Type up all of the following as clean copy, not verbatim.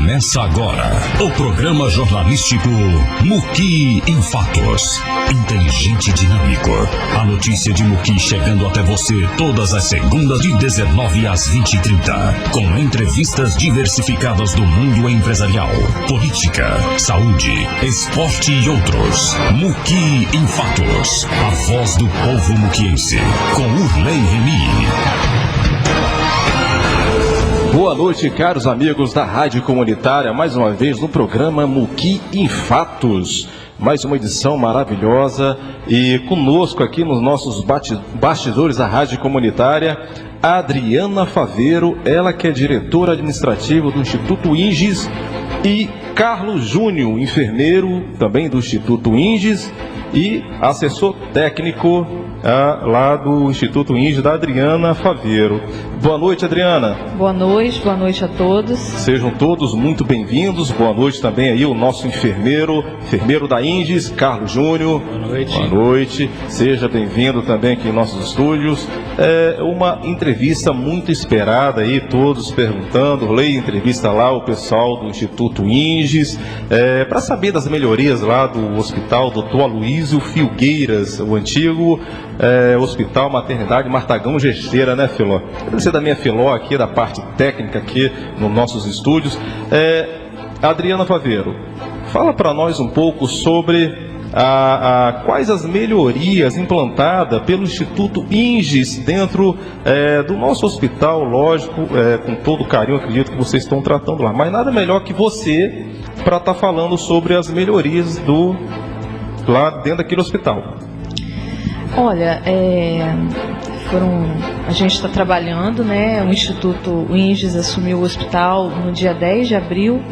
Começa agora o programa jornalístico Muki em Fatos. Inteligente e dinâmico. A notícia de Muki chegando até você todas as segundas de 19 às 20h30. Com entrevistas diversificadas do mundo empresarial, política, saúde, esporte e outros. Muki em Fatos. A voz do povo muquiense. Com Urley Remy. Boa noite, caros amigos da Rádio Comunitária, mais uma vez no programa Muki em Fatos. Mais uma edição maravilhosa e conosco aqui nos nossos bastidores da Rádio Comunitária, a Adriana Faveiro, ela que é diretora administrativa do Instituto INGES, e Carlos Júnior, enfermeiro também do Instituto INGES e assessor técnico lá do Instituto INGES, da Adriana Faveiro. Boa noite, Adriana. Boa noite a todos. Sejam todos muito bem-vindos. Boa noite também aí o nosso enfermeiro da INGES, Carlos Júnior. Boa noite. Boa noite. Seja bem-vindo também aqui em nossos estúdios. É uma entrevista muito esperada aí, todos perguntando. Leia entrevista lá o pessoal do Instituto INGES, para saber das melhorias lá do Hospital Dr. Aloísio Filgueiras, o antigo Hospital Maternidade Martagão Gesteira, né, Filó? Deve ser da minha Filó aqui, da parte técnica aqui nos nossos estúdios. Adriana Faveiro, fala para nós um pouco sobre quais as melhorias implantadas pelo Instituto INGES dentro do nosso hospital, lógico, com todo carinho, acredito que vocês estão tratando lá, mas nada melhor que você para estar falando sobre as melhorias lá dentro daquele hospital. Olha, a gente está trabalhando, né? O Instituto INGES assumiu o hospital no dia 10 de abril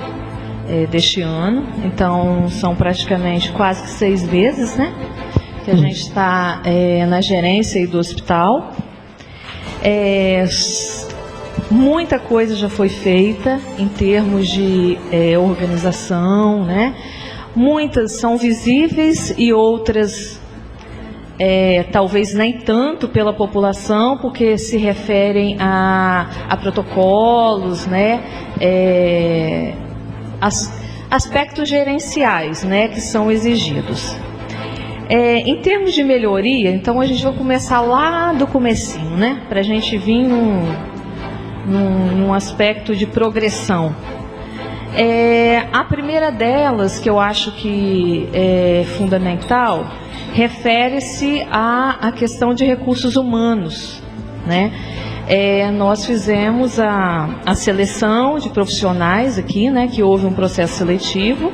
deste ano, então são praticamente quase que 6 meses, né? Que a gente está na gerência aí do hospital. Muita coisa já foi feita em termos de organização, né? Muitas são visíveis e outras talvez nem tanto pela população, porque se referem a protocolos, né? Aspectos gerenciais, né, que são exigidos. Em termos de melhoria, então a gente vai começar lá do comecinho, né, para a gente vir num aspecto de progressão. A primeira delas, que eu acho que é fundamental, refere-se à questão de recursos humanos, né? Nós fizemos a seleção de profissionais aqui, né, que houve um processo seletivo,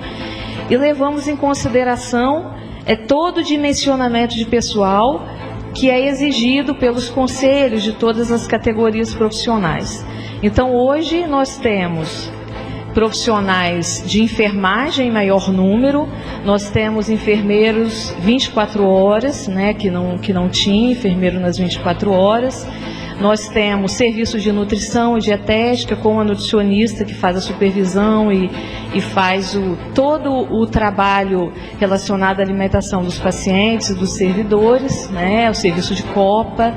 e levamos em consideração todo o dimensionamento de pessoal que é exigido pelos conselhos de todas as categorias profissionais. Então, hoje nós temos profissionais de enfermagem em maior número, nós temos enfermeiros 24 horas, né, que não tinha enfermeiro nas 24 horas, nós temos serviços de nutrição e dietética com a nutricionista que faz a supervisão e faz todo o trabalho relacionado à alimentação dos pacientes e dos servidores, né, o serviço de copa.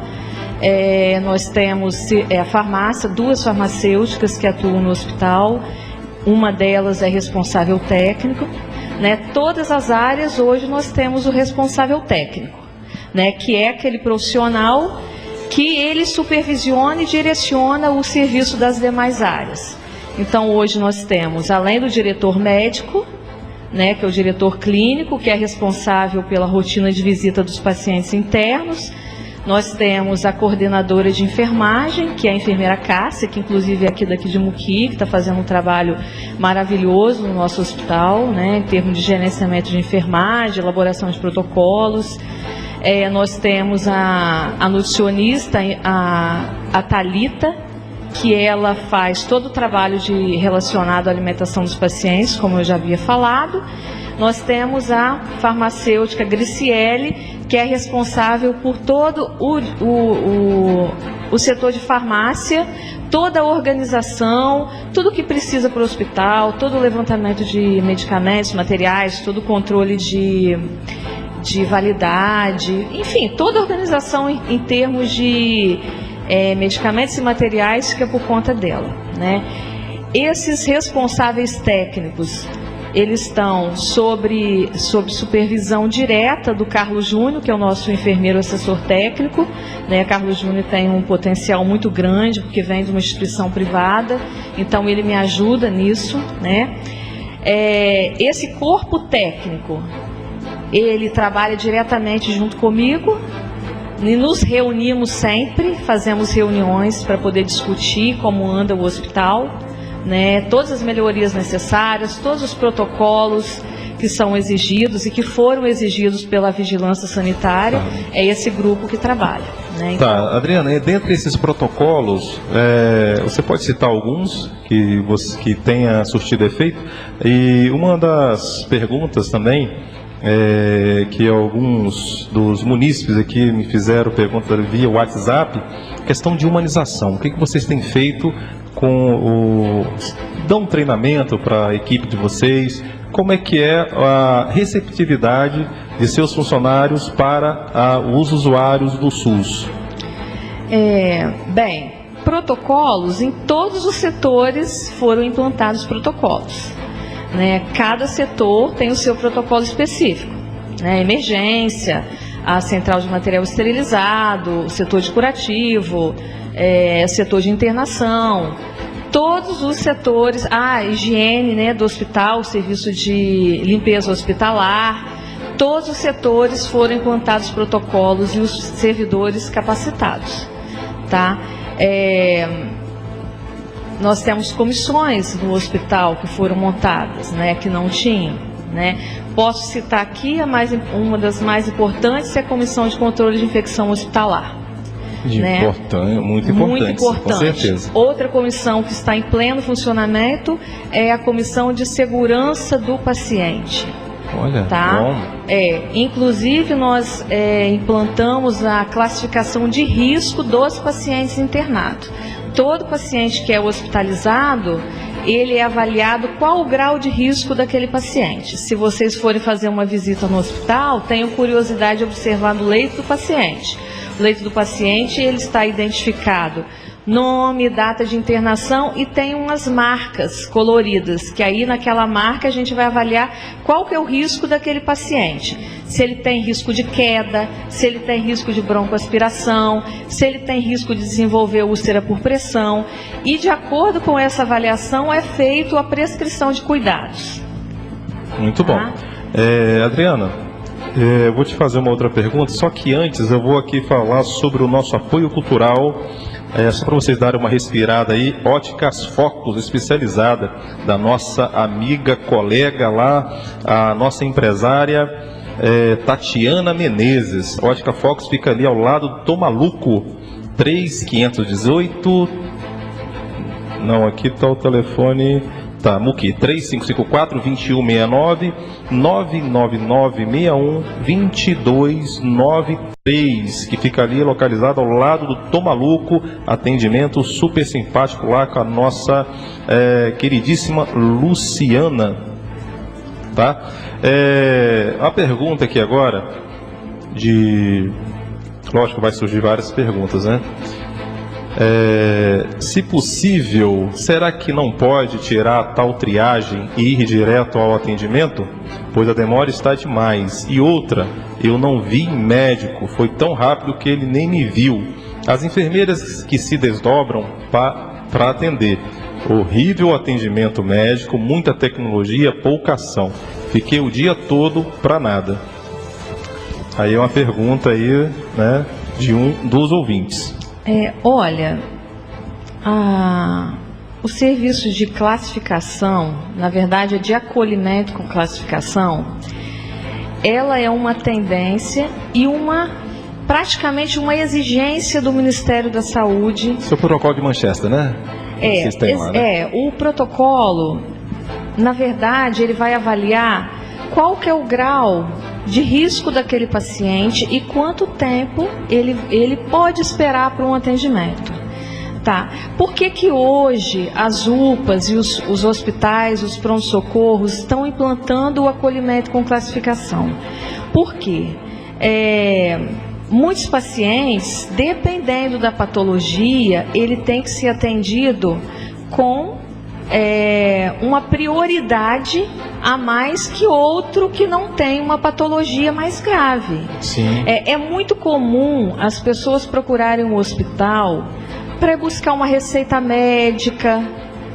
Nós temos a farmácia, 2 farmacêuticas que atuam no hospital. Uma delas é responsável técnico, né? Todas as áreas hoje nós temos o responsável técnico, né? Que é aquele profissional que ele supervisiona e direciona o serviço das demais áreas. Então hoje nós temos, além do diretor médico, né? Que é o diretor clínico, que é responsável pela rotina de visita dos pacientes internos. Nós temos a coordenadora de enfermagem, que é a enfermeira Cássia, que inclusive é daqui de Muki, que está fazendo um trabalho maravilhoso no nosso hospital, né, em termos de gerenciamento de enfermagem, elaboração de protocolos. Nós temos a nutricionista, a Thalita, que ela faz todo o trabalho relacionado à alimentação dos pacientes, como eu já havia falado. Nós temos a farmacêutica Griciele, que é responsável por todo o setor de farmácia, toda a organização, tudo que precisa para o hospital, todo o levantamento de medicamentos, materiais, todo o controle de validade, enfim, toda a organização em termos de medicamentos e materiais fica por conta dela, né? Esses responsáveis técnicos, eles estão sob supervisão direta do Carlos Júnior, que é o nosso enfermeiro assessor técnico, né? Carlos Júnior tem um potencial muito grande, porque vem de uma instituição privada, então ele me ajuda nisso, né? Esse corpo técnico, ele trabalha diretamente junto comigo, e nos reunimos sempre, fazemos reuniões para poder discutir como anda o hospital, né, todas as melhorias necessárias, todos os protocolos que são exigidos e que foram exigidos pela vigilância sanitária. É esse grupo que trabalha, né? Então... Tá, Adriana, e dentre esses protocolos, você pode citar alguns que tenha surtido efeito? E uma das perguntas também, que alguns dos munícipes aqui me fizeram pergunta via WhatsApp, questão de humanização. O que vocês têm feito dão um treinamento para a equipe de vocês? Como é que é a receptividade de seus funcionários para os usuários do SUS? Bem, protocolos, em todos os setores foram implantados protocolos, né? Cada setor tem o seu protocolo específico, né? Emergência, a central de material esterilizado, o setor de curativo, setor de internação, todos os setores, a higiene, né, do hospital, o serviço de limpeza hospitalar, todos os setores foram implantados protocolos e os servidores capacitados, tá? Nós temos comissões no hospital que foram montadas, né, que não tinham, né? Posso citar aqui uma das mais importantes, é a Comissão de Controle de Infecção Hospitalar. Muito importante, com certeza. Outra comissão que está em pleno funcionamento é a Comissão de Segurança do Paciente. Olha, tá? Bom. Inclusive, nós implantamos a classificação de risco dos pacientes internados. Todo paciente que é hospitalizado, ele é avaliado qual o grau de risco daquele paciente. Se vocês forem fazer uma visita no hospital, tenham curiosidade de observar no leito do paciente. O leito do paciente, ele está identificado nome, data de internação e tem umas marcas coloridas, que aí naquela marca a gente vai avaliar qual que é o risco daquele paciente. Se ele tem risco de queda, se ele tem risco de broncoaspiração, se ele tem risco de desenvolver úlcera por pressão. E de acordo com essa avaliação é feita a prescrição de cuidados. Muito bom. Adriana, eu vou te fazer uma outra pergunta, só que antes eu vou aqui falar sobre o nosso apoio cultural, só para vocês darem uma respirada aí. Óticas Focus, especializada da nossa amiga, colega lá, a nossa empresária Tatiana Menezes. Ótica Focus fica ali ao lado do Tomaluco, 3518, não, aqui está o telefone... Tá, Muqui, 3554-2169, 99961-2293, que fica ali localizado ao lado do Tomaluco, atendimento super simpático lá com a nossa queridíssima Luciana, tá? A pergunta aqui agora, lógico, vai surgir várias perguntas, né? Se possível, será que não pode tirar a tal triagem e ir direto ao atendimento? Pois a demora está demais. E outra, eu não vi médico, foi tão rápido que ele nem me viu. As enfermeiras que se desdobram para atender. Horrível atendimento médico, muita tecnologia, pouca ação. Fiquei o dia todo para nada. Aí é uma pergunta aí, né, de um dos ouvintes. Olha, o serviço de classificação, na verdade, de acolhimento com classificação, ela é uma tendência e praticamente uma exigência do Ministério da Saúde. Seu protocolo de Manchester, né? Vocês têm lá, né? O protocolo, na verdade, ele vai avaliar qual que é o grau de risco daquele paciente e quanto tempo ele pode esperar para um atendimento. Tá? Por que hoje as UPAs e os hospitais, os pronto-socorros estão implantando o acolhimento com classificação? Por quê? Muitos pacientes, dependendo da patologia, ele tem que ser atendido com uma prioridade a mais que outro que não tem uma patologia mais grave. Sim. É muito comum as pessoas procurarem um hospital para buscar uma receita médica,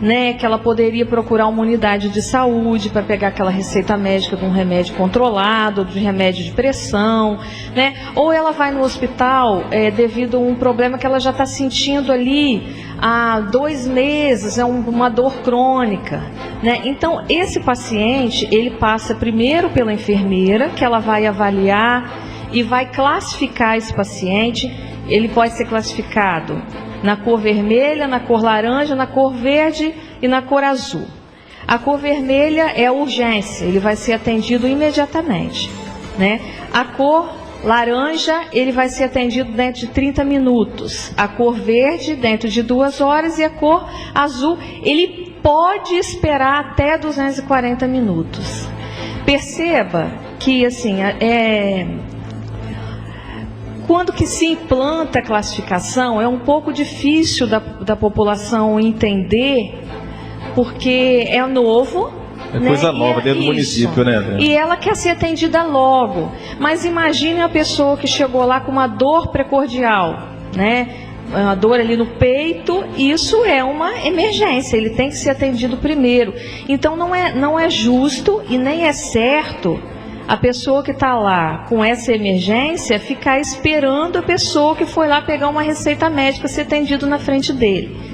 né, que ela poderia procurar uma unidade de saúde para pegar aquela receita médica de um remédio controlado, de remédio de pressão, né, ou ela vai no hospital devido a um problema que ela já está sentindo ali há 2 meses, uma dor crônica, né? Então esse paciente, ele passa primeiro pela enfermeira, que ela vai avaliar e vai classificar esse paciente. Ele pode ser classificado na cor vermelha, na cor laranja, na cor verde e na cor azul. A cor vermelha é a urgência, ele vai ser atendido imediatamente, né? A cor laranja, ele vai ser atendido dentro de 30 minutos. A cor verde, dentro de 2 horas. E a cor azul, ele pode esperar até 240 minutos. Perceba que, assim, quando que se implanta a classificação, é um pouco difícil da população entender, porque é novo. É coisa nova dentro do município, né, André? E ela quer ser atendida logo. Mas imagine a pessoa que chegou lá com uma dor precordial, né? Uma dor ali no peito, isso é uma emergência, ele tem que ser atendido primeiro. Então não é justo e nem é certo a pessoa que está lá com essa emergência ficar esperando a pessoa que foi lá pegar uma receita médica ser atendido na frente dele.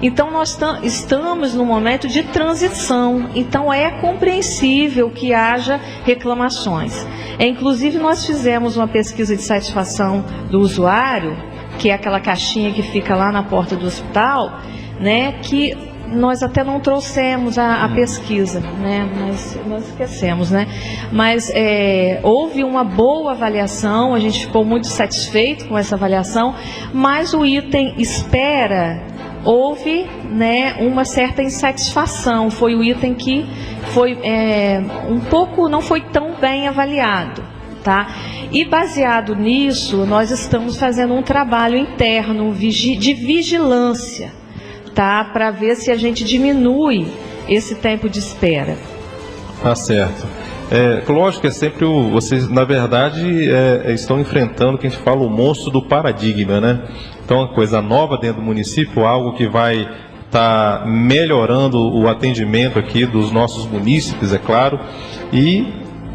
Então nós estamos num momento de transição, então é compreensível que haja reclamações. Inclusive nós fizemos uma pesquisa de satisfação do usuário, que é aquela caixinha que fica lá na porta do hospital, né, que nós até não trouxemos a pesquisa, né, mas nós esquecemos, né? Mas houve uma boa avaliação, a gente ficou muito satisfeito com essa avaliação, mas o item espera, houve, né, uma certa insatisfação, foi o item que foi não foi tão bem avaliado, tá? E baseado nisso, nós estamos fazendo um trabalho interno de vigilância, tá? Para ver se a gente diminui esse tempo de espera. Tá certo. Lógico que é sempre vocês, na verdade, estão enfrentando o que a gente fala, o monstro do paradigma, né? Então, uma coisa nova dentro do município, algo que vai estar melhorando o atendimento aqui dos nossos munícipes, é claro. E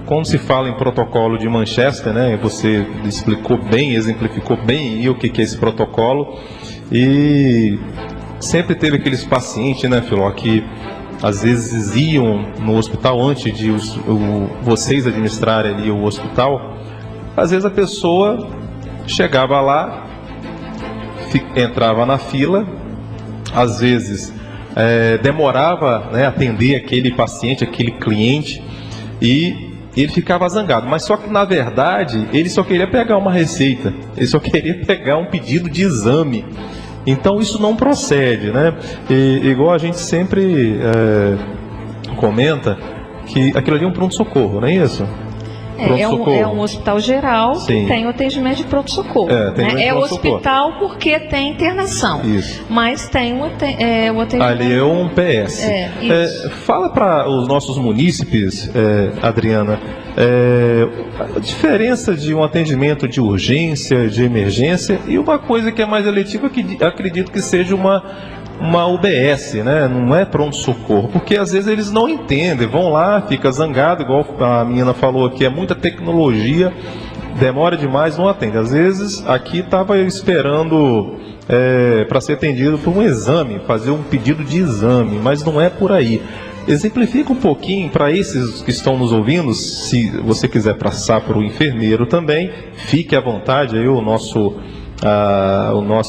quando se fala em protocolo de Manchester, né? Você explicou bem, exemplificou bem o que é esse protocolo. E sempre teve aqueles pacientes, né, Filó, que às vezes iam no hospital antes de vocês administrarem ali o hospital. Às vezes a pessoa chegava lá, entrava na fila, às vezes demorava, né, atender aquele paciente, aquele cliente, e ele ficava zangado. Mas só que na verdade ele só queria pegar uma receita, ele só queria pegar um pedido de exame. Então isso não procede, né? E, igual a gente sempre comenta, que aquilo ali é um pronto-socorro, não é isso? É um hospital geral. Sim. Que tem o atendimento de pronto-socorro. É hospital porque tem internação. Isso. Mas tem o atendimento. Ali é um PS. Fala para os nossos munícipes, Adriana, a diferença de um atendimento de urgência, de emergência, e uma coisa que é mais eletiva, que acredito que seja uma UBS, né? Não é pronto-socorro, porque às vezes eles não entendem, vão lá, fica zangado, igual a menina falou aqui, é muita tecnologia, demora demais, não atende. Às vezes aqui estava esperando para ser atendido por um exame, fazer um pedido de exame, mas não é por aí. Exemplifica um pouquinho para esses que estão nos ouvindo, se você quiser passar para o enfermeiro também, fique à vontade, aí o nosso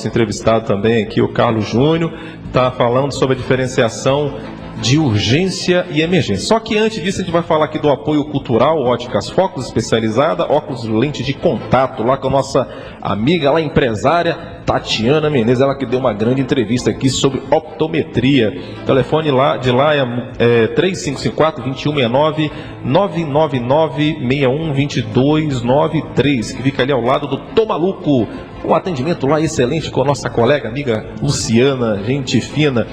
entrevistado também aqui, o Carlos Júnior, está falando sobre a diferenciação de urgência e emergência. Só que antes disso a gente vai falar aqui do apoio cultural, Óticas Focus especializada, óculos lente de contato, lá com a nossa amiga lá, empresária Tatiana Menezes, ela que deu uma grande entrevista aqui sobre optometria. O telefone de lá é 3554-2169, 999-612293, que fica ali ao lado do Tomaluco. Um atendimento lá excelente com a nossa colega, amiga Luciana, gente fina.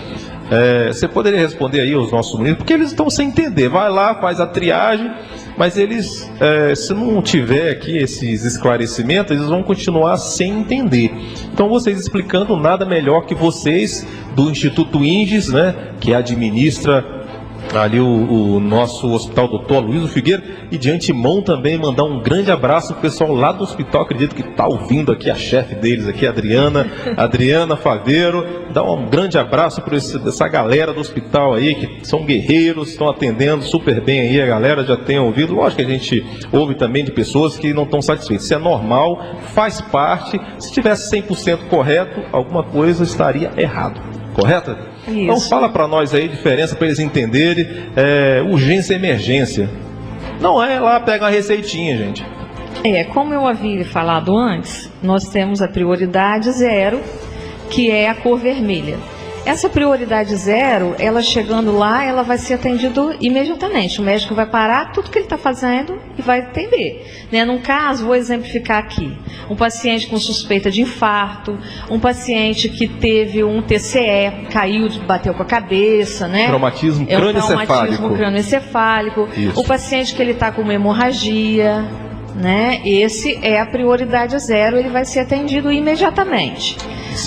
Você poderia responder aí aos nossos meninos, porque eles estão sem entender. Vai lá, faz a triagem, mas eles, se não tiver aqui esses esclarecimentos, eles vão continuar sem entender. Então, vocês explicando, nada melhor que vocês do Instituto INGES, né, que administra ali o nosso Hospital Dr. Aloysio Figueira, e de antemão também mandar um grande abraço pro pessoal lá do hospital, acredito que está ouvindo aqui a chefe deles aqui, Adriana Fadeiro. Dá um grande abraço para essa galera do hospital aí, que são guerreiros, estão atendendo super bem aí, a galera já tem ouvido. Lógico que a gente ouve também de pessoas que não estão satisfeitas, isso é normal, faz parte. Se tivesse 100% correto, alguma coisa estaria errado, correto? Isso. Então fala para nós aí a diferença para eles entenderem, urgência e emergência. Não é lá pega uma receitinha, gente. Como eu havia falado antes, nós temos a prioridade 0, que é a cor vermelha. Essa prioridade 0, ela chegando lá, ela vai ser atendida imediatamente. O médico vai parar tudo que ele está fazendo e vai atender. Num caso, vou exemplificar aqui. Um paciente com suspeita de infarto, um paciente que teve um TCE, caiu, bateu com a cabeça, né? Traumatismo crânioencefálico. O paciente que ele está com uma hemorragia, né? Esse é a prioridade 0, ele vai ser atendido imediatamente.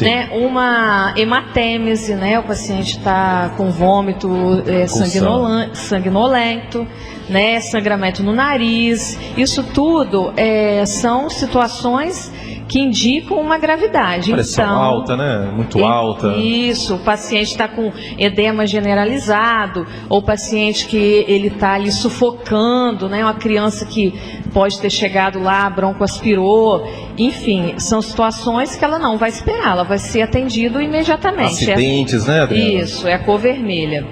Né? Uma hematêmese, né? O paciente está com vômito sanguinolento, né? Sangramento no nariz. Isso tudo são situações que indicam uma gravidade. Pressão alta, né? Muito alta. Isso, o paciente está com edema generalizado, ou o paciente que ele está ali sufocando, né? Uma criança que pode ter chegado lá, broncoaspirou, enfim, são situações que ela não vai esperar, ela vai ser atendida imediatamente. Acidentes, né, Adriana? Isso, é a cor vermelha.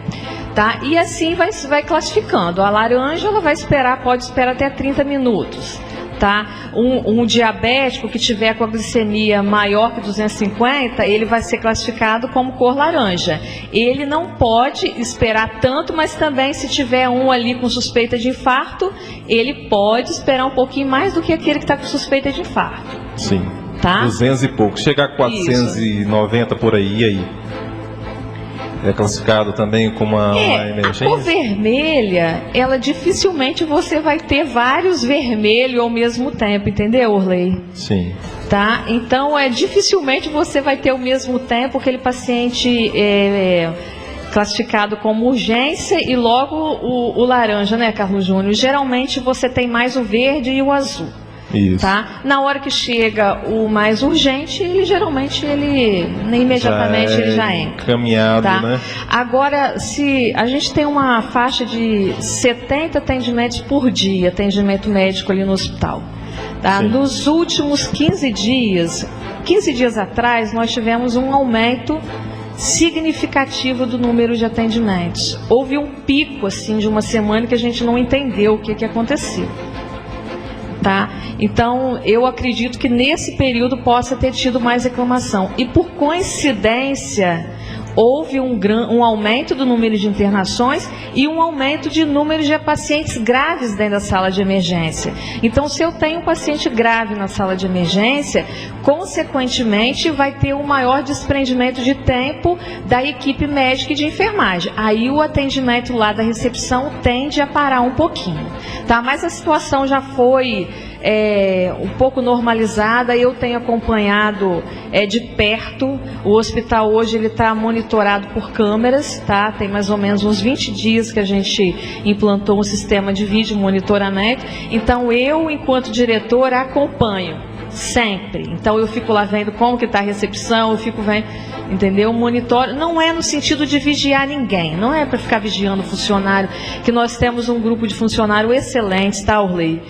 Tá? E assim vai classificando. A laranja ela vai esperar, pode esperar até 30 minutos. Tá? Um diabético que tiver com a glicemia maior que 250, ele vai ser classificado como cor laranja. Ele não pode esperar tanto, mas também se tiver um ali com suspeita de infarto, ele pode esperar um pouquinho mais do que aquele que está com suspeita de infarto. Sim, tá? 200 e pouco, chegar a 490 por aí, e aí? É classificado também como uma emergência? A cor vermelha, ela dificilmente você vai ter vários vermelhos ao mesmo tempo, entendeu, Orley? Sim. Tá? Então, dificilmente você vai ter ao mesmo tempo aquele paciente classificado como urgência e logo o laranja, né, Carlos Júnior? Geralmente você tem mais o verde e o azul. Isso. Tá? Na hora que chega o mais urgente, imediatamente ele já é encaminhado, tá? Né? Agora, se a gente tem uma faixa de 70 atendimentos por dia, atendimento médico ali no hospital. Tá? Nos últimos 15 dias atrás, nós tivemos um aumento significativo do número de atendimentos. Houve um pico assim de uma semana que a gente não entendeu o que aconteceu. Tá? Então, eu acredito que nesse período possa ter tido mais reclamação. E por coincidência, houve um aumento do número de internações e um aumento de número de pacientes graves dentro da sala de emergência. Então, se eu tenho um paciente grave na sala de emergência, consequentemente vai ter um maior desprendimento de tempo da equipe médica e de enfermagem. Aí o atendimento lá da recepção tende a parar um pouquinho. Tá? Mas a situação já foi um pouco normalizada. Eu tenho acompanhado de perto. O hospital hoje ele está monitorado por câmeras, tá? Tem mais ou menos uns 20 dias que a gente implantou um sistema de vídeo monitoramento. Então eu, enquanto diretora, acompanho sempre. Então eu fico lá vendo como que está a recepção, eu fico vendo, entendeu? Monitoro. Não é no sentido de vigiar ninguém, não é para ficar vigiando o funcionário, que nós temos um grupo de funcionários excelentes, tá, Orley?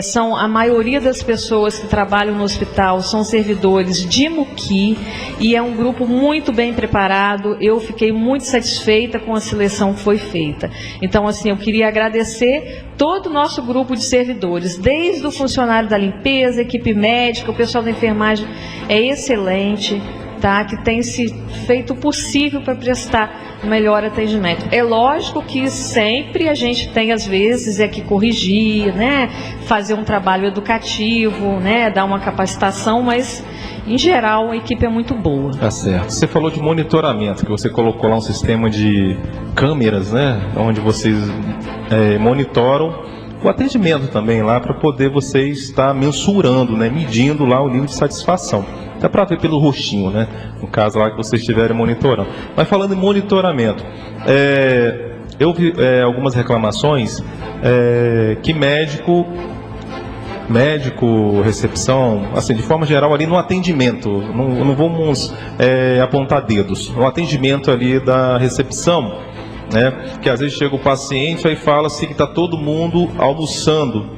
São a maioria das pessoas que trabalham no hospital são servidores de Muqui e é um grupo muito bem preparado. Eu fiquei muito satisfeita com a seleção que foi feita. Então, assim, eu queria agradecer todo o nosso grupo de servidores, desde o funcionário da limpeza, equipe médica, o pessoal da enfermagem é excelente. tá? Que tem se feito o possível para prestar melhor atendimento. É lógico que sempre a gente tem, às vezes, que corrigir, né? Fazer um trabalho educativo, né? Dar uma capacitação, mas, em geral, a equipe é muito boa. Tá certo. Você falou de monitoramento, que você colocou lá um sistema de câmeras, né? Onde vocês monitoram o atendimento também lá, para poder você estar mensurando, né? Medindo lá o nível de satisfação. Dá para ver pelo rostinho, né? No caso lá que vocês estiverem monitorando. Mas falando em monitoramento, eu vi algumas reclamações que médico, recepção, assim, de forma geral ali no atendimento, não vamos apontar dedos, no atendimento ali da recepção, né? Que às vezes chega o paciente e fala-se que está todo mundo almoçando.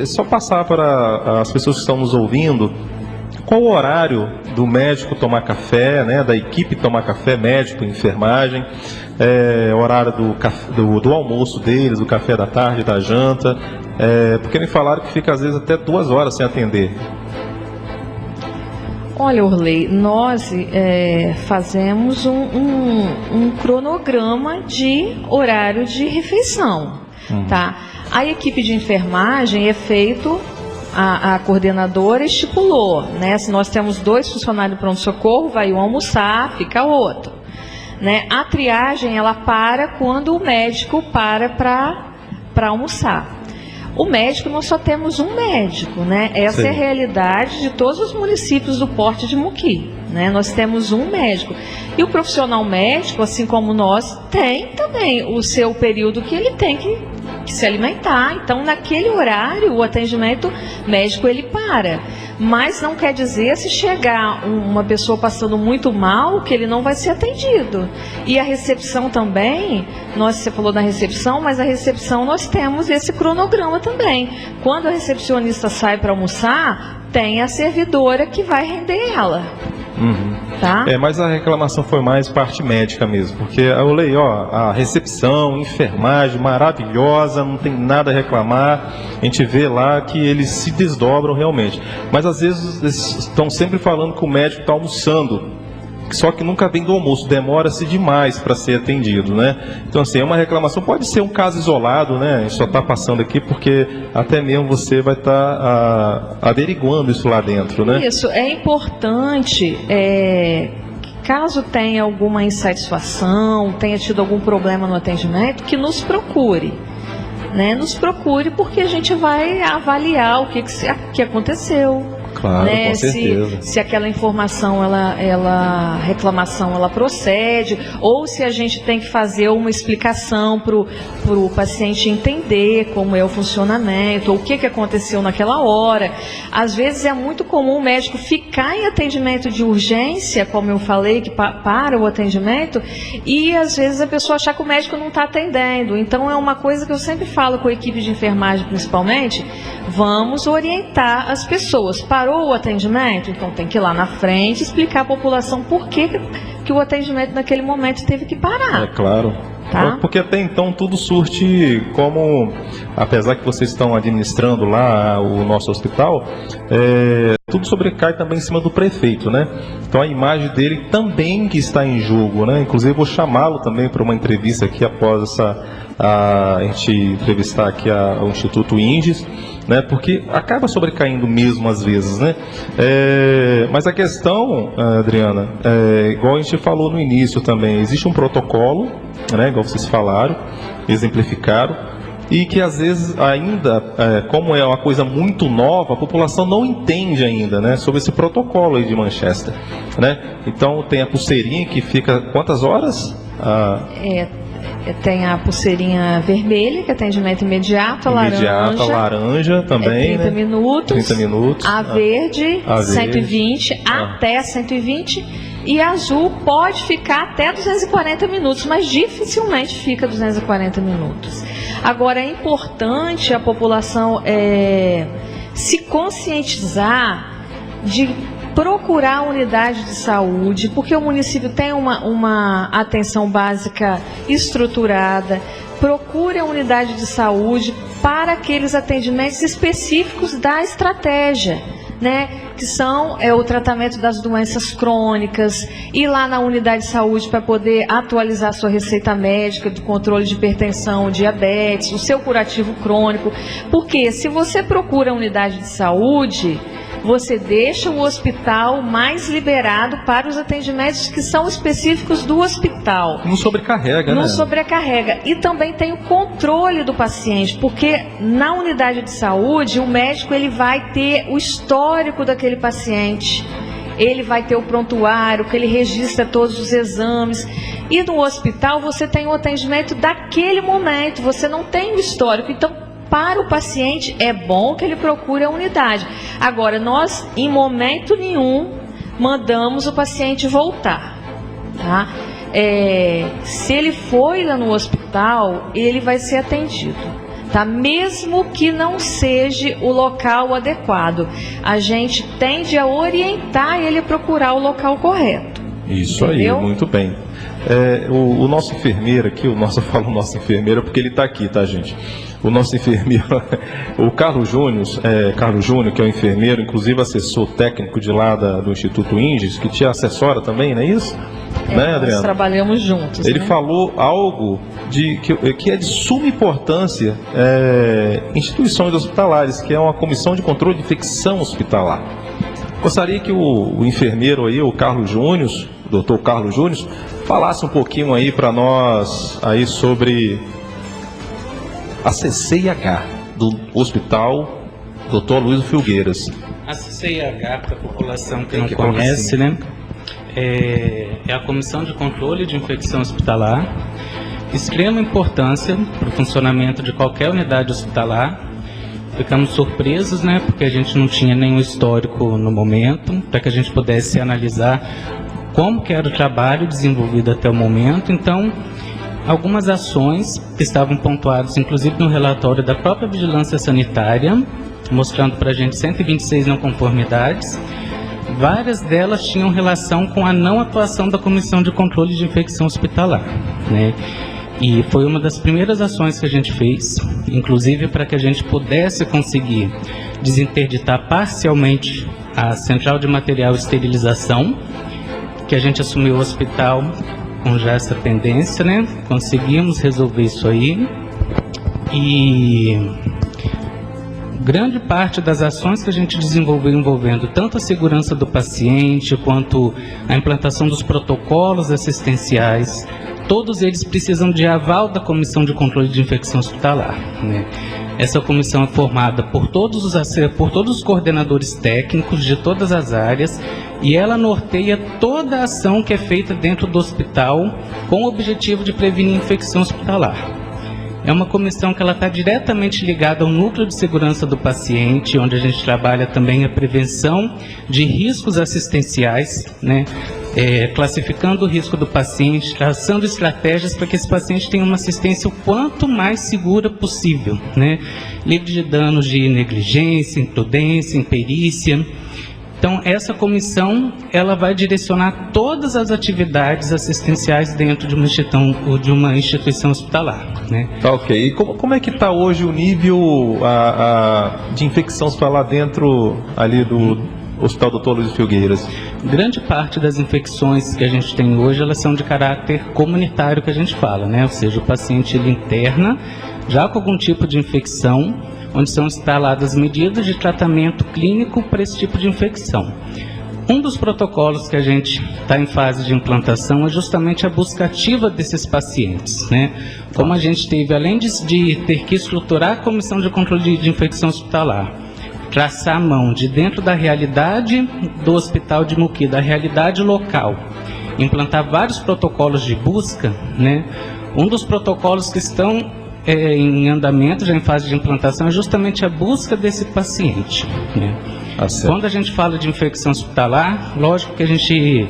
Só passar para as pessoas que estão nos ouvindo, qual o horário do médico tomar café, né, da equipe tomar café, médico, enfermagem, horário do almoço deles, do café da tarde, da janta, porque me falaram que fica às vezes até 2 horas sem atender. Olha, Orley, nós fazemos um cronograma de horário de refeição, tá? A equipe de enfermagem é feito, a coordenadora estipulou, né? Se nós temos 2 funcionários de pronto-socorro, vai um almoçar, fica outro, né? A triagem, ela para quando o médico para almoçar. O médico, nós só temos um médico, né? Essa Sim. é a realidade de todos os municípios do Porto de Muqui, né? Nós temos um médico. E o profissional médico, assim como nós, tem também o seu período que ele tem que se alimentar. Então, naquele horário, o atendimento médico, ele para. Mas não quer dizer, se chegar uma pessoa passando muito mal, que ele não vai ser atendido. E a recepção também, você falou da recepção, mas a recepção nós temos esse cronograma também. Quando a recepcionista sai para almoçar, tem a servidora que vai render ela. Tá? Mas a reclamação foi mais parte médica mesmo, porque eu leio, a recepção, enfermagem, maravilhosa, não tem nada a reclamar, a gente vê lá que eles se desdobram realmente, mas às vezes eles estão sempre falando que o médico está almoçando, só que nunca vem do almoço, demora-se demais para ser atendido, né? Então, assim, é uma reclamação, pode ser um caso isolado, né? A gente só está passando aqui porque até mesmo você vai estar averiguando isso lá dentro, né? Isso, é importante, caso tenha alguma insatisfação, tenha tido algum problema no atendimento, que nos procure. Né? Nos procure, porque a gente vai avaliar o que aconteceu. Claro, né? Com certeza. Se aquela informação, reclamação, ela procede, ou se a gente tem que fazer uma explicação para o paciente entender como é o funcionamento, ou o que aconteceu naquela hora. Às vezes é muito comum o médico ficar em atendimento de urgência, como eu falei, que para o atendimento, e às vezes a pessoa achar que o médico não está atendendo. Então é uma coisa que eu sempre falo com a equipe de enfermagem, principalmente, vamos orientar as pessoas. Parou o atendimento? Então tem que ir lá na frente explicar à população por que o atendimento naquele momento teve que parar. É claro. Tá? Porque até então tudo surte como, apesar que vocês estão administrando lá o nosso hospital, tudo sobrecai também em cima do prefeito, né? Então a imagem dele também que está em jogo, né? Inclusive eu vou chamá-lo também para uma entrevista aqui após a gente entrevistar aqui o Instituto INGES, né? Porque acaba sobrecaindo mesmo às vezes, né? Mas a questão, Adriana, igual a gente falou no início também, existe um protocolo, né? Igual vocês falaram, exemplificaram, e que às vezes ainda, como é uma coisa muito nova, a população não entende ainda, né, sobre esse protocolo aí de Manchester, né? Então tem a pulseirinha que fica quantas horas? Tem a pulseirinha vermelha, que é atendimento imediato, a laranja também, 30 minutos. 30 minutos. A verde, 120, até 120. E a azul pode ficar até 240 minutos, mas dificilmente fica 240 minutos. Agora, é importante a população se conscientizar de procurar a unidade de saúde, porque o município tem uma atenção básica estruturada. Procure a unidade de saúde para aqueles atendimentos específicos da estratégia. né, que são o tratamento das doenças crônicas, ir lá na unidade de saúde para poder atualizar sua receita médica do controle de hipertensão, diabetes, o seu curativo crônico, porque se você procura a unidade de saúde, você deixa o hospital mais liberado para os atendimentos que são específicos do hospital. Não sobrecarrega, né? Não sobrecarrega. E também tem o controle do paciente, porque na unidade de saúde, o médico ele vai ter o histórico daquele paciente, ele vai ter o prontuário, que ele registra todos os exames. E no hospital, você tem o atendimento daquele momento, você não tem o histórico. Então, para o paciente, é bom que ele procure a unidade. Agora, nós, em momento nenhum, mandamos o paciente voltar, tá? Se ele foi lá no hospital, ele vai ser atendido, tá? Mesmo que não seja o local adequado, a gente tende a orientar ele a procurar o local correto. Isso, entendeu? Aí, muito bem. O nosso enfermeiro aqui, eu falo nosso enfermeiro porque ele está aqui, tá, gente? O nosso enfermeiro, o Carlos Júnior, que é o enfermeiro, inclusive assessor técnico de lá do Instituto Inges, que te assessora também, não é isso? Né, Adriana? Nós trabalhamos juntos. Ele né? falou algo que é de suma importância em instituições hospitalares, que é uma comissão de controle de infecção hospitalar. Gostaria que o enfermeiro aí, o Carlos Júnior, o doutor Carlos Júnior, falasse um pouquinho aí para nós aí sobre a CCIH do Hospital Dr. Luiz Filgueiras. A CCIH, para a população que não conhece, né, é a Comissão de Controle de Infecção Hospitalar, extrema importância para o funcionamento de qualquer unidade hospitalar. Ficamos surpresos, né, porque a gente não tinha nenhum histórico no momento, para que a gente pudesse analisar como que era o trabalho desenvolvido até o momento. Então, algumas ações que estavam pontuadas, inclusive no relatório da própria Vigilância Sanitária, mostrando para a gente 126 não conformidades, várias delas tinham relação com a não atuação da Comissão de Controle de Infecção Hospitalar, né? E foi uma das primeiras ações que a gente fez, inclusive para que a gente pudesse conseguir desinterditar parcialmente a central de material e esterilização, que a gente assumiu o hospital com já essa pendência, né? Conseguimos resolver isso aí. E grande parte das ações que a gente desenvolveu envolvendo tanto a segurança do paciente, quanto a implantação dos protocolos assistenciais, todos eles precisam de aval da Comissão de Controle de Infecção Hospitalar, né? Essa comissão é formada por todos os coordenadores técnicos de todas as áreas, e ela norteia toda a ação que é feita dentro do hospital com o objetivo de prevenir infecção hospitalar. É uma comissão que ela está diretamente ligada ao núcleo de segurança do paciente, onde a gente trabalha também a prevenção de riscos assistenciais, né? Classificando o risco do paciente, traçando estratégias para que esse paciente tenha uma assistência o quanto mais segura possível, né? Livre de danos de negligência, imprudência, imperícia. Então, essa comissão, ela vai direcionar todas as atividades assistenciais dentro de uma instituição hospitalar, né? Tá, ok. E como é que está hoje o nível de infecção hospitalar dentro ali do Hospital Dr. Luiz Filgueiras? Grande parte das infecções que a gente tem hoje, elas são de caráter comunitário, que a gente fala, né? Ou seja, o paciente ele interna já com algum tipo de infecção, onde são instaladas medidas de tratamento clínico para esse tipo de infecção. Um dos protocolos que a gente está em fase de implantação é justamente a busca ativa desses pacientes, né? Como a gente teve, além de ter que estruturar a Comissão de Controle de Infecção Hospitalar, traçar a mão de dentro da realidade do Hospital de Muqui, da realidade local, implantar vários protocolos de busca, né? Um dos protocolos que estão em andamento, já em fase de implantação, é justamente a busca desse paciente, né? Quando a gente fala de infecção hospitalar, lógico que a gente,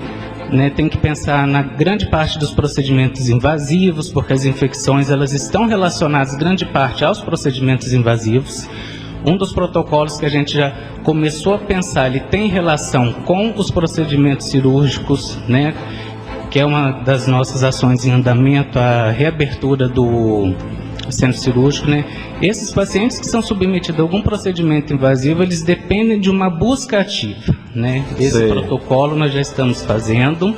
né, tem que pensar na grande parte dos procedimentos invasivos, porque as infecções elas estão relacionadas, grande parte, aos procedimentos invasivos. Um dos protocolos que a gente já começou a pensar, ele tem relação com os procedimentos cirúrgicos, né, que é uma das nossas ações em andamento, a reabertura do centro cirúrgico, né? Esses pacientes que são submetidos a algum procedimento invasivo, eles dependem de uma busca ativa, né? Esse protocolo nós já estamos fazendo.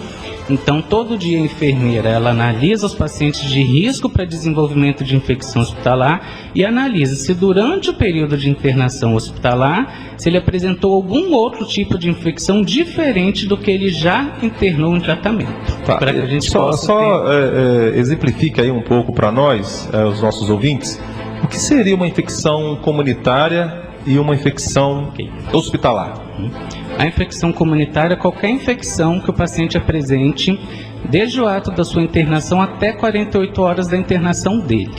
Então, todo dia a enfermeira, ela analisa os pacientes de risco para desenvolvimento de infecção hospitalar e analisa se durante o período de internação hospitalar, se ele apresentou algum outro tipo de infecção diferente do que ele já internou em tratamento. Tá. Para que a gente exemplifica aí um pouco para nós, os nossos ouvintes, o que seria uma infecção comunitária e uma infecção hospitalar? A infecção comunitária é qualquer infecção que o paciente apresente desde o ato da sua internação até 48 horas da internação dele.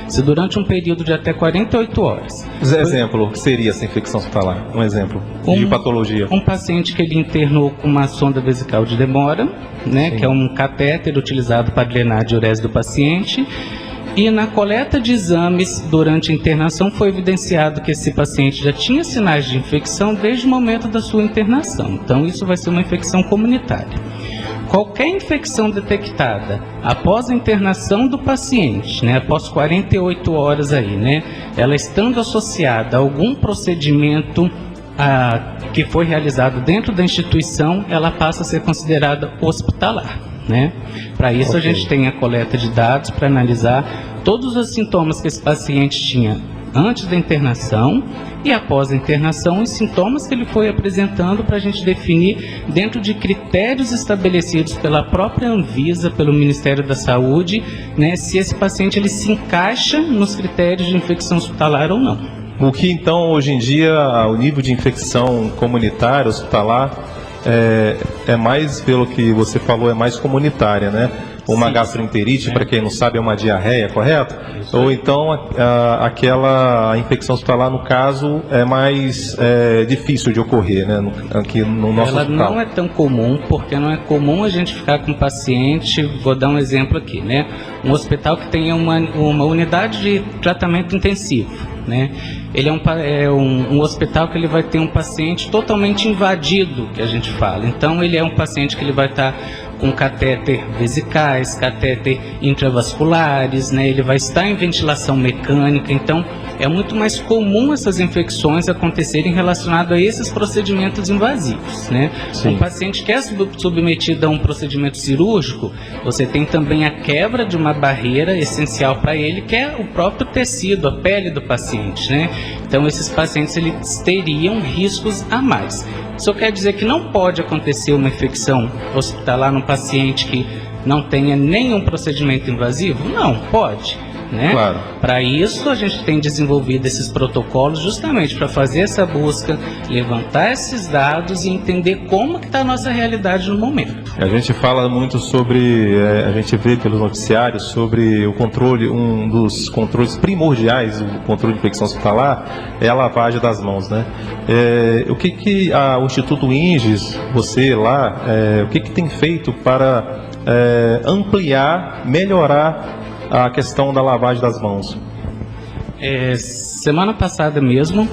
Se durante um período de até 48 horas... Exemplo, o que seria essa infecção hospitalar? Um exemplo de patologia. Um paciente que ele internou com uma sonda vesical de demora, né, que é um catéter utilizado para drenar a diurese do paciente. E na coleta de exames durante a internação foi evidenciado que esse paciente já tinha sinais de infecção desde o momento da sua internação. Então isso vai ser uma infecção comunitária. Qualquer infecção detectada após a internação do paciente, né, após 48 horas aí, né, ela estando associada a algum procedimento que foi realizado dentro da instituição, ela passa a ser considerada hospitalar, né? Para isso a gente tem a coleta de dados para analisar todos os sintomas que esse paciente tinha antes da internação e após a internação, os sintomas que ele foi apresentando para a gente definir dentro de critérios estabelecidos pela própria Anvisa, pelo Ministério da Saúde, né, se esse paciente ele se encaixa nos critérios de infecção hospitalar ou não. O que então hoje em dia o nível de infecção comunitária, hospitalar, é mais, pelo que você falou, é mais comunitária, né? Uma gastroenterite, para quem não sabe, é uma diarreia, correto? Ou então aquela infecção hospitalar, no caso, é mais difícil de ocorrer, né? Aqui no nosso hospital. Ela não é tão comum, porque não é comum a gente ficar com paciente, vou dar um exemplo aqui, né? Um hospital que tenha uma unidade de tratamento intensivo, né? Ele é um hospital que ele vai ter um paciente totalmente invadido, que a gente fala. Então, ele é um paciente que ele vai estar com catéter vesicais, catéter intravasculares, né? Ele vai estar em ventilação mecânica. Então, é muito mais comum essas infecções acontecerem relacionadas a esses procedimentos invasivos, né? Sim. Um paciente que é submetido a um procedimento cirúrgico, você tem também a quebra de uma barreira essencial para ele, que é o próprio tecido, a pele do paciente, né? Então, esses pacientes eles teriam riscos a mais. Isso quer dizer que não pode acontecer uma infecção hospitalar num paciente que não tenha nenhum procedimento invasivo? Não, pode, né? Claro. Para isso, a gente tem desenvolvido esses protocolos justamente para fazer essa busca, levantar esses dados e entender como que está a nossa realidade no momento. A gente fala muito sobre, a gente vê pelos noticiários sobre o controle, um dos controles primordiais do controle de infecção hospitalar é a lavagem das mãos, né? O que o Instituto INGES, você lá, o que tem feito para ampliar, melhorar a questão da lavagem das mãos? Semana passada mesmo,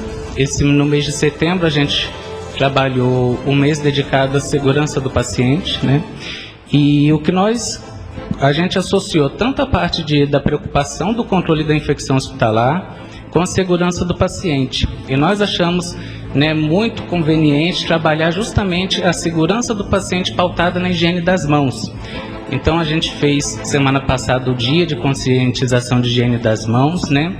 no mês de setembro, a gente trabalhou um mês dedicado à segurança do paciente, né? E o que a gente associou tanto a parte da preocupação do controle da infecção hospitalar com a segurança do paciente. E nós achamos, né, muito conveniente trabalhar justamente a segurança do paciente pautada na higiene das mãos. Então a gente fez semana passada o dia de conscientização de higiene das mãos, né?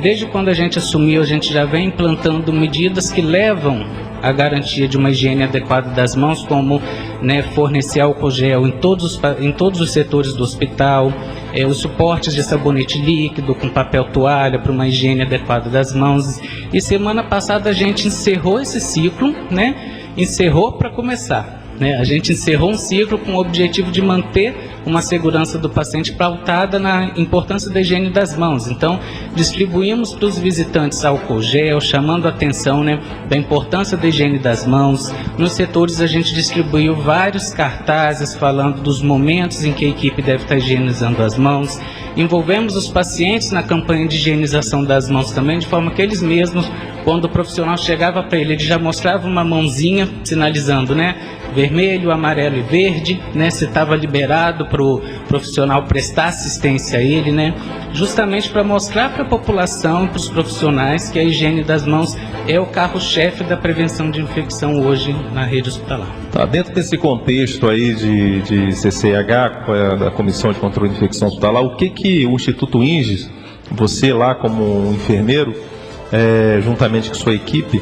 Desde quando a gente assumiu, a gente já vem implantando medidas que levam à garantia de uma higiene adequada das mãos, como, né, fornecer álcool gel em todos os setores do hospital, os suportes de sabonete líquido com papel toalha para uma higiene adequada das mãos. E semana passada a gente encerrou esse ciclo, né? Encerrou para começar. A gente encerrou um ciclo com o objetivo de manter uma segurança do paciente pautada na importância da higiene das mãos. Então, distribuímos para os visitantes álcool gel, chamando a atenção, né, da importância da higiene das mãos. Nos setores, a gente distribuiu vários cartazes falando dos momentos em que a equipe deve estar higienizando as mãos. Envolvemos os pacientes na campanha de higienização das mãos também, de forma que eles mesmos quando o profissional chegava para ele já mostrava uma mãozinha sinalizando, né, vermelho, amarelo e verde, né, se estava liberado para o profissional prestar assistência a ele, né, justamente para mostrar para a população e para os profissionais que a higiene das mãos é o carro-chefe da prevenção de infecção hoje na rede hospitalar. Tá, dentro desse contexto aí de CCH, da Comissão de Controle de Infecção Hospitalar, o que o Instituto INGES, você lá como um enfermeiro, juntamente com sua equipe,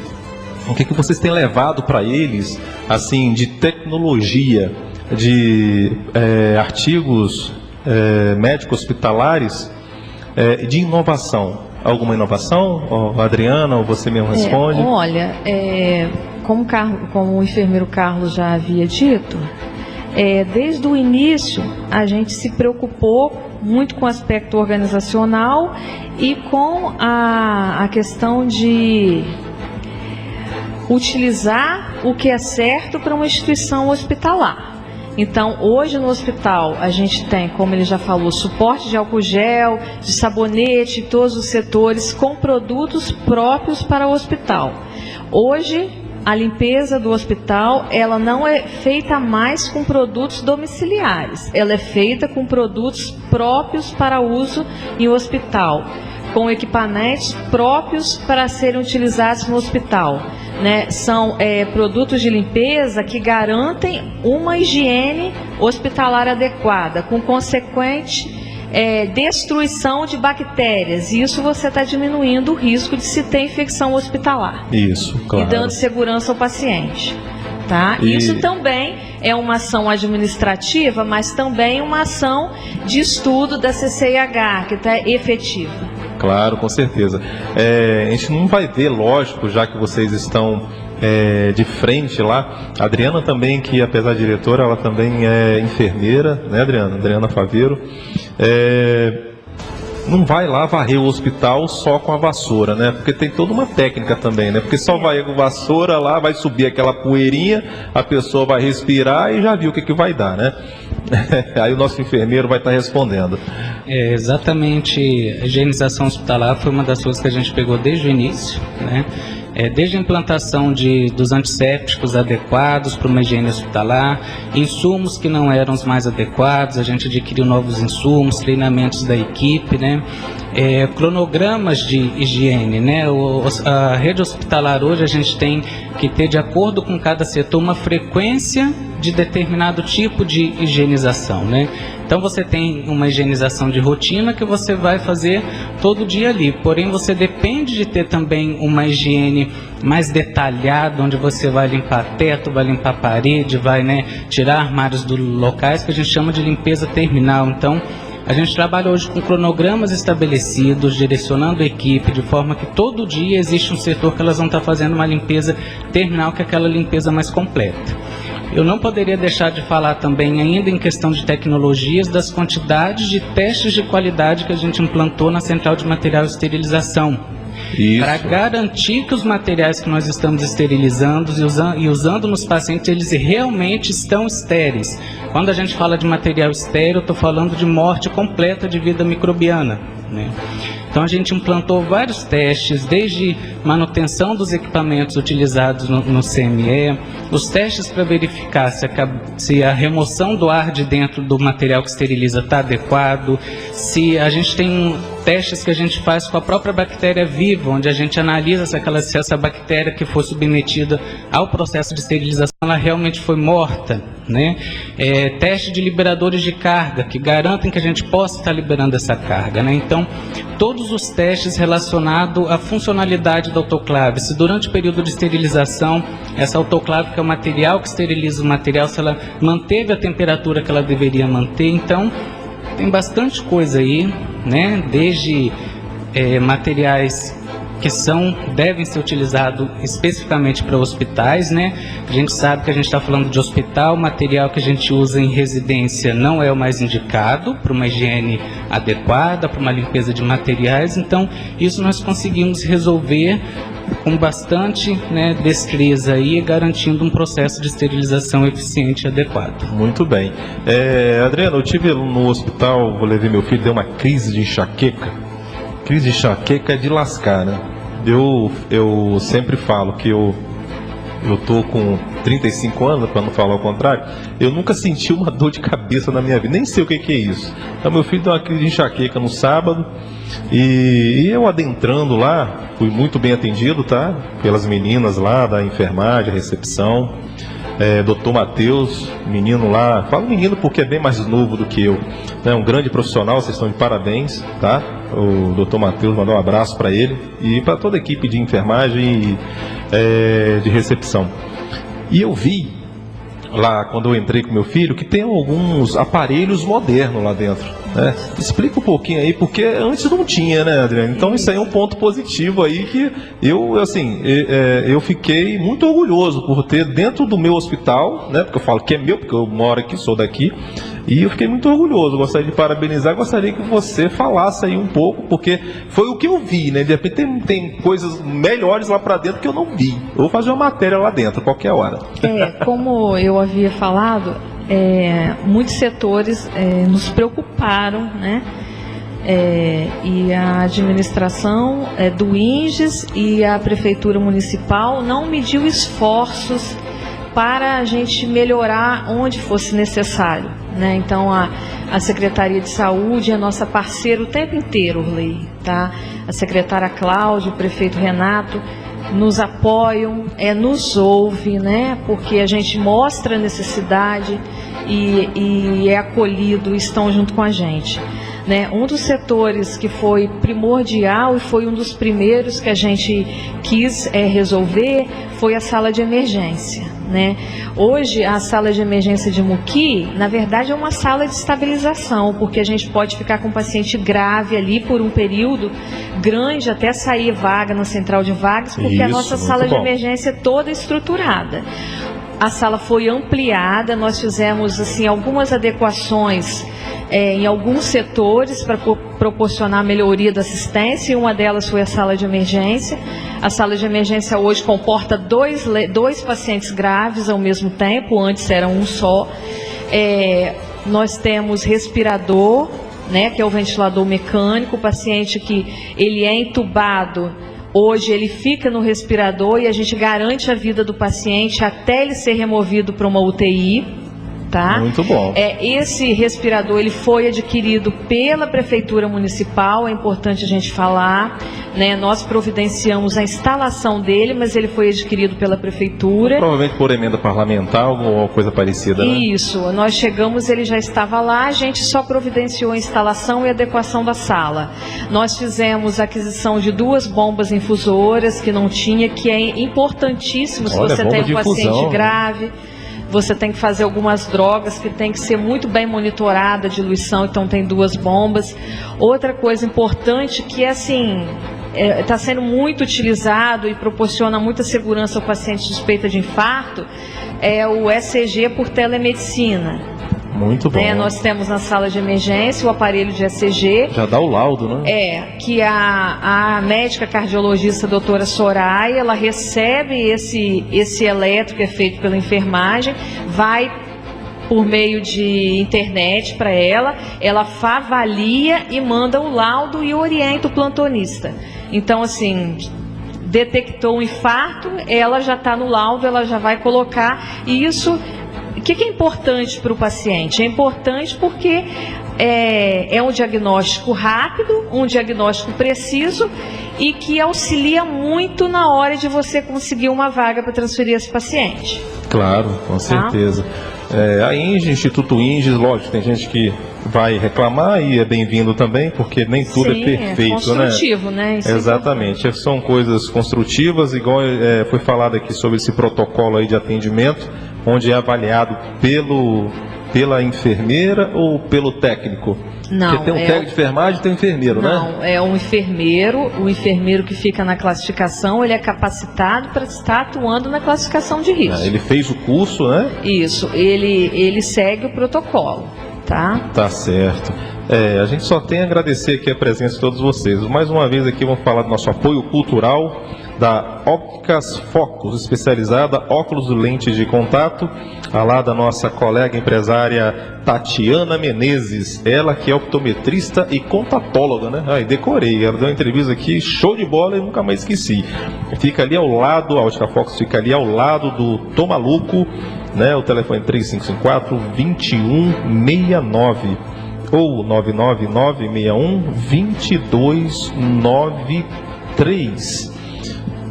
o que vocês têm levado para eles, assim, de tecnologia, de artigos médicos hospitalares, de inovação? Alguma inovação? Adriana, ou você mesmo responde? Olha, como o enfermeiro Carlos já havia dito, desde o início a gente se preocupou muito com o aspecto organizacional e com a questão de utilizar o que é certo para uma instituição hospitalar. Então, hoje no hospital, a gente tem, como ele já falou, suporte de álcool gel, de sabonete, todos os setores, com produtos próprios para o hospital. Hoje, a limpeza do hospital, ela não é feita mais com produtos domiciliares, ela é feita com produtos próprios para uso em hospital, com equipamentos próprios para serem utilizados no hospital. Né, são produtos de limpeza que garantem uma higiene hospitalar adequada, com consequente destruição de bactérias. E isso você está diminuindo o risco de se ter infecção hospitalar. Isso, claro. E dando segurança ao paciente. Tá? Isso também é uma ação administrativa, mas também uma ação de estudo da CCIH, que está efetiva. Claro, com certeza. A gente não vai ver, lógico, já que vocês estão de frente lá. A Adriana também, que apesar de diretora, ela também é enfermeira, né, Adriana? Adriana Faveiro. Não vai lá varrer o hospital só com a vassoura, né? Porque tem toda uma técnica também, né? Porque só vai com vassoura lá, vai subir aquela poeirinha, a pessoa vai respirar e já viu o que vai dar, né? Aí o nosso enfermeiro vai estar respondendo. Exatamente, a higienização hospitalar foi uma das coisas que a gente pegou desde o início, né? Desde a implantação dos antissépticos adequados para uma higiene hospitalar, insumos que não eram os mais adequados, a gente adquiriu novos insumos, treinamentos da equipe, né? Cronogramas de higiene, né? A rede hospitalar hoje a gente tem que ter, de acordo com cada setor, uma frequência de determinado tipo de higienização, né? Então você tem uma higienização de rotina que você vai fazer todo dia ali, porém você depende de ter também uma higiene mais detalhada, onde você vai limpar teto, vai limpar parede, vai, né, tirar armários dos locais, que a gente chama de limpeza terminal. Então a gente trabalha hoje com cronogramas estabelecidos, direcionando a equipe, de forma que todo dia existe um setor que elas vão estar fazendo uma limpeza terminal, que é aquela limpeza mais completa. Eu não poderia deixar de falar também, ainda em questão de tecnologias, das quantidades de testes de qualidade que a gente implantou na central de material de esterilização. Para garantir que os materiais que nós estamos esterilizando e usando nos pacientes, eles realmente estão estéreis. Quando a gente fala de material estéril, eu estou falando de morte completa de vida microbiana, né? Então a gente implantou vários testes, desde manutenção dos equipamentos utilizados no CME, os testes para verificar se a remoção do ar de dentro do material que esteriliza está adequado, se a gente tem testes que a gente faz com a própria bactéria viva, onde a gente analisa se essa bactéria que foi submetida ao processo de esterilização, ela realmente foi morta, né? Teste de liberadores de carga, que garantem que a gente possa estar liberando essa carga, né? Então, todos os testes relacionados à funcionalidade da autoclave, se durante o período de esterilização, essa autoclave, que é o material que esteriliza o material, se ela manteve a temperatura que ela deveria manter. Então, tem bastante coisa aí, né? Desde materiais que devem ser utilizados especificamente para hospitais, né? A gente sabe que a gente está falando de hospital, o material que a gente usa em residência não é o mais indicado para uma higiene adequada, para uma limpeza de materiais. Então, isso nós conseguimos resolver com bastante, né, destreza aí, garantindo um processo de esterilização eficiente e adequado. Muito bem. Adriano, eu estive no hospital, vou levar meu filho, deu uma crise de enxaqueca. Crise de enxaqueca é de lascar, né? eu sempre falo que eu tô com 35 anos, para não falar o contrário, eu nunca senti uma dor de cabeça na minha vida, nem sei o que é isso. Então meu filho deu uma crise de enxaqueca no sábado, e eu adentrando lá, fui muito bem atendido, tá? Pelas meninas lá da enfermagem, recepção, Dr. Matheus, menino lá, falo menino porque é bem mais novo do que eu, né? Um grande profissional, vocês estão de parabéns, tá? O Dr. Matheus, mandou um abraço para ele e para toda a equipe de enfermagem e de recepção. E eu vi lá, quando eu entrei com meu filho, que tem alguns aparelhos modernos lá dentro, né? Explica um pouquinho aí, porque antes não tinha, né, Adriane? Então isso aí é um ponto positivo aí que eu fiquei muito orgulhoso por ter dentro do meu hospital, né? Porque eu falo que é meu, porque eu moro aqui, sou daqui, e eu fiquei muito orgulhoso. Gostaria de parabenizar, gostaria que você falasse aí um pouco, porque foi o que eu vi, né? De repente tem coisas melhores lá para dentro que eu não vi. Eu vou fazer uma matéria lá dentro, a qualquer hora. Como eu havia falado, muitos setores nos preocuparam, né? E a administração do INGES e a Prefeitura Municipal não mediu esforços para a gente melhorar onde fosse necessário, né? Então a Secretaria de Saúde é nossa parceira o tempo inteiro, Urley, tá? A secretária Cláudia, o prefeito Renato nos apoiam, nos ouve, né? Porque a gente mostra a necessidade e é acolhido, estão junto com a gente, né? Um dos setores que foi primordial e foi um dos primeiros que a gente quis resolver foi a sala de emergência, né? Hoje a sala de emergência de Muqui, na verdade, é uma sala de estabilização, porque a gente pode ficar com um paciente grave ali por um período grande até sair vaga na central de vagas, porque a nossa sala de emergência é toda estruturada. A sala foi ampliada, nós fizemos assim algumas adequações em alguns setores para proporcionar melhoria da assistência, e uma delas foi a sala de emergência. A sala de emergência hoje comporta dois pacientes graves ao mesmo tempo, antes era um só. Nós temos respirador, né, que é o ventilador mecânico, o paciente que ele é entubado, hoje ele fica no respirador e a gente garante a vida do paciente até ele ser removido para uma UTI. Tá? Muito bom. Esse respirador ele foi adquirido pela Prefeitura Municipal, é importante a gente falar, né? Nós providenciamos a instalação dele, mas ele foi adquirido pela Prefeitura. Provavelmente por emenda parlamentar ou alguma coisa parecida, né? Isso, nós chegamos, ele já estava lá, a gente só providenciou a instalação e adequação da sala. Nós fizemos a aquisição de 2 bombas infusoras que não tinha, que é importantíssimo se você tem um paciente grave. Você tem que fazer algumas drogas que tem que ser muito bem monitorada, a diluição, então tem 2 bombas. Outra coisa importante que assim, está sendo muito utilizado e proporciona muita segurança ao paciente suspeita de infarto, é o ECG por telemedicina. Muito bom. Nós temos na sala de emergência o aparelho de ECG. Já dá o laudo, né? Que a médica cardiologista doutora Soraya, ela recebe esse eletro que é feito pela enfermagem, vai por meio de internet para ela avalia e manda o laudo e orienta o plantonista. Então, assim, detectou um infarto, ela já está no laudo, ela já vai colocar, e isso... O que é importante para o paciente? É importante porque é um diagnóstico rápido, um diagnóstico preciso e que auxilia muito na hora de você conseguir uma vaga para transferir esse paciente. Claro, com certeza. A INGES, Instituto INGES, lógico, tem gente que vai reclamar e é bem-vindo também, porque nem tudo é perfeito, construtivo, né? Isso exatamente, são coisas construtivas, igual foi falado aqui sobre esse protocolo aí de atendimento, onde é avaliado pela enfermeira ou pelo técnico? Não, porque tem um técnico de enfermagem e tem um enfermeiro, né? Não, é um enfermeiro, o enfermeiro que fica na classificação, ele é capacitado para estar atuando na classificação de risco. Ele fez o curso, né? Isso, ele segue o protocolo. tá? Tá certo. A gente só tem a agradecer aqui a presença de todos vocês. Mais uma vez aqui vamos falar do nosso apoio cultural da Ópticas Focus, especializada óculos e lentes de contato, lá da nossa colega empresária Tatiana Menezes, ela que é optometrista e contatóloga, né? Ai, decorei, ela deu uma entrevista aqui, show de bola e nunca mais esqueci. Fica ali ao lado, a Óptica Focus fica ali ao lado do Tomaluco, né? O telefone 3554-2169 ou 999-61-2293.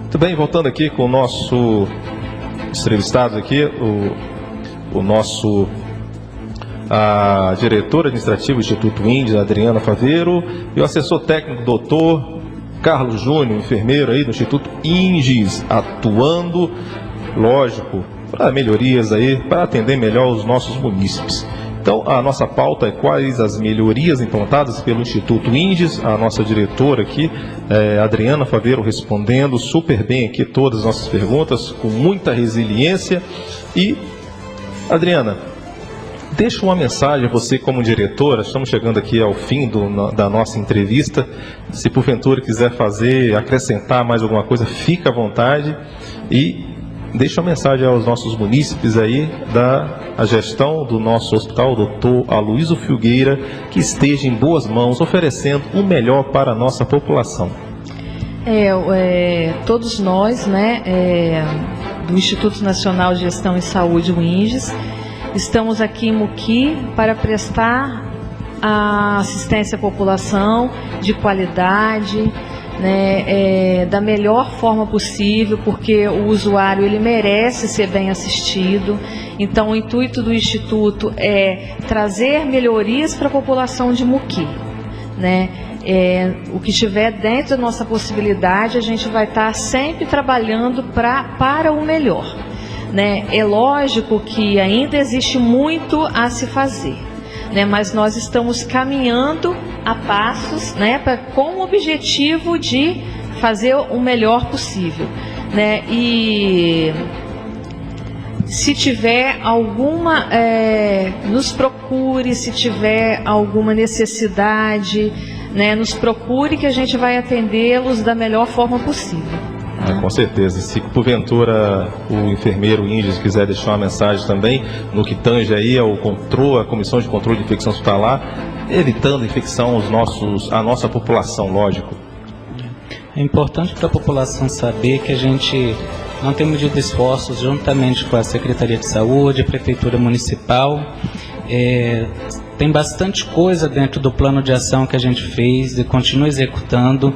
Muito bem, voltando aqui com o nosso entrevistado aqui, o nosso diretor administrativo do Instituto Índios, Adriana Faveiro, e o assessor técnico, doutor Carlos Júnior, enfermeiro aí do Instituto Índios, atuando, lógico, para melhorias aí, para atender melhor os nossos munícipes. Então, a nossa pauta é quais as melhorias implantadas pelo Instituto Índios. A nossa diretora aqui, Adriana Faveiro, respondendo super bem aqui todas as nossas perguntas, com muita resiliência. E, Adriana, deixa uma mensagem a você como diretora. Estamos chegando aqui ao fim da nossa entrevista. Se porventura quiser acrescentar mais alguma coisa, fica à vontade. E deixa uma mensagem aos nossos munícipes aí da gestão do nosso hospital, doutor Aloysio Filgueira, que esteja em boas mãos, oferecendo o melhor para a nossa população. Todos nós, né, do Instituto Nacional de Gestão em Saúde, o INGES, estamos aqui em Muqui para prestar a assistência à população de qualidade, né, da melhor forma possível, porque o usuário ele merece ser bem assistido. Então, o intuito do Instituto é trazer melhorias para a população de Muqui, né? O que estiver dentro da nossa possibilidade, a gente vai estar sempre trabalhando para o melhor, né? É lógico que ainda existe muito a se fazer, né? Mas nós estamos caminhando a passos, né, com o objetivo de fazer o melhor possível, né? E se tiver alguma, nos procure, se tiver alguma necessidade, né, nos procure, que a gente vai atendê-los da melhor forma possível. Com certeza. Se porventura o enfermeiro Índios quiser deixar uma mensagem também no que tange aí ao controle, a Comissão de Controle de Infecção Hospitalar, evitando infecção a nossa população, lógico. É importante para a população saber que a gente não tem medido esforços juntamente com a Secretaria de Saúde, a Prefeitura Municipal. Tem bastante coisa dentro do plano de ação que a gente fez e continua executando.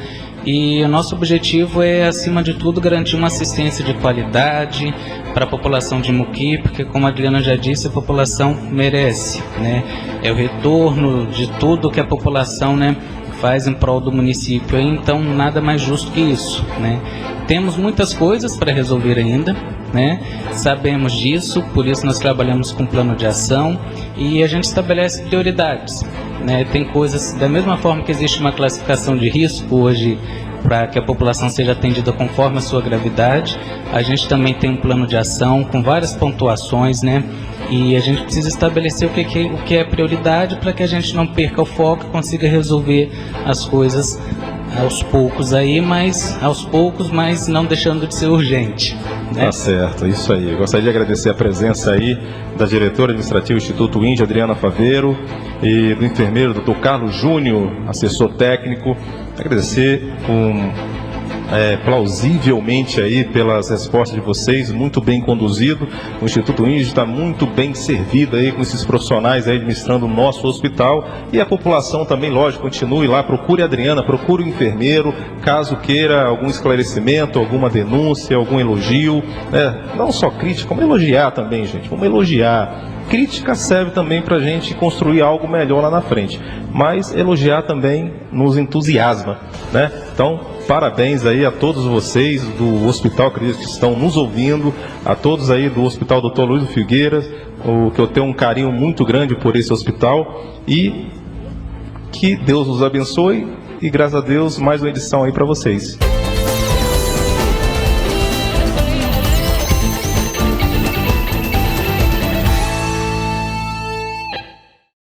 E o nosso objetivo é, acima de tudo, garantir uma assistência de qualidade para a população de Muqui, porque, como a Adriana já disse, a população merece, né? É o retorno de tudo que a população, né, faz em prol do município, então nada mais justo que isso, né? Temos muitas coisas para resolver ainda, né? Sabemos disso, por isso nós trabalhamos com plano de ação e a gente estabelece prioridades, né? Tem coisas, da mesma forma que existe uma classificação de risco hoje para que a população seja atendida conforme a sua gravidade, a gente também tem um plano de ação com várias pontuações, né? E a gente precisa estabelecer o que é prioridade para que a gente não perca o foco e consiga resolver as coisas aos poucos aí, mas não deixando de ser urgente, né? Tá certo, isso aí. Eu gostaria de agradecer a presença aí da diretora administrativa do Instituto Índio, Adriana Faveiro, e do enfermeiro, Dr. Carlos Júnior, assessor técnico. Agradecer plausivelmente aí pelas respostas de vocês, muito bem conduzido. O Instituto Índio está muito bem servido aí com esses profissionais aí administrando o nosso hospital, e a população também, lógico, continue lá, procure a Adriana, procure o enfermeiro, caso queira algum esclarecimento, alguma denúncia, algum elogio, não só crítica, como elogiar também, gente, vamos elogiar. Crítica serve também para a gente construir algo melhor lá na frente, mas elogiar também nos entusiasma, né? Então, parabéns aí a todos vocês do hospital, acredito que estão nos ouvindo, a todos aí do Hospital Dr. Aloysio Filgueira, que eu tenho um carinho muito grande por esse hospital, e que Deus os abençoe, e graças a Deus mais uma edição aí para vocês.